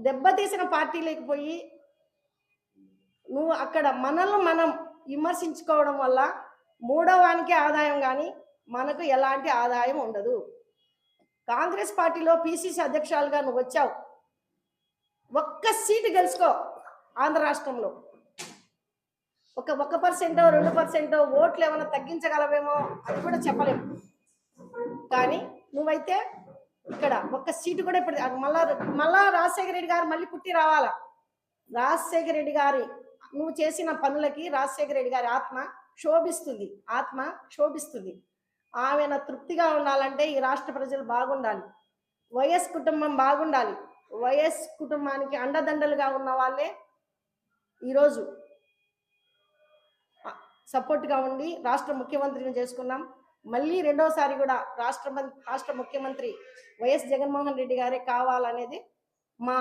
దెబ్బతీసిన పార్టీలోకి పోయి నువ్వు అక్కడ మనల్ని మనం విమర్శించుకోవడం వల్ల మూడో వానికి ఆదాయం కానీ మనకు ఎలాంటి ఆదాయం ఉండదు. కాంగ్రెస్ పార్టీలో పిసిసి అధ్యక్షురాలుగా నువ్వు వచ్చావు, ఒక్క సీటు గెలుచుకో ఆంధ్ర రాష్ట్రంలో. ఒక 1% 2% ఓట్లు ఏమైనా తగ్గించగలవేమో అది కూడా చెప్పలేము. కానీ నువ్వైతే ఇక్కడ ఒక్క సీటు కూడా ఇప్పుడు మళ్ళా రాజశేఖర రెడ్డి గారు మళ్ళీ పుట్టి రావాలా. రాజశేఖర రెడ్డి గారి నువ్వు చేసిన పనులకి రాజశేఖర రెడ్డి గారి ఆత్మ క్షోభిస్తుంది. ఆమెను తృప్తిగా ఉండాలంటే ఈ రాష్ట్ర ప్రజలు బాగుండాలి, వైఎస్ కుటుంబం బాగుండాలి. వైఎస్ కుటుంబానికి అండదండలుగా ఉన్న వాళ్ళే ఈరోజు సపోర్ట్గా ఉండి రాష్ట్ర ముఖ్యమంత్రిని చేసుకున్నాం. మళ్ళీ రెండోసారి కూడా రాష్ట్ర ముఖ్యమంత్రి వైఎస్ జగన్మోహన్ రెడ్డి గారే కావాలనేది మా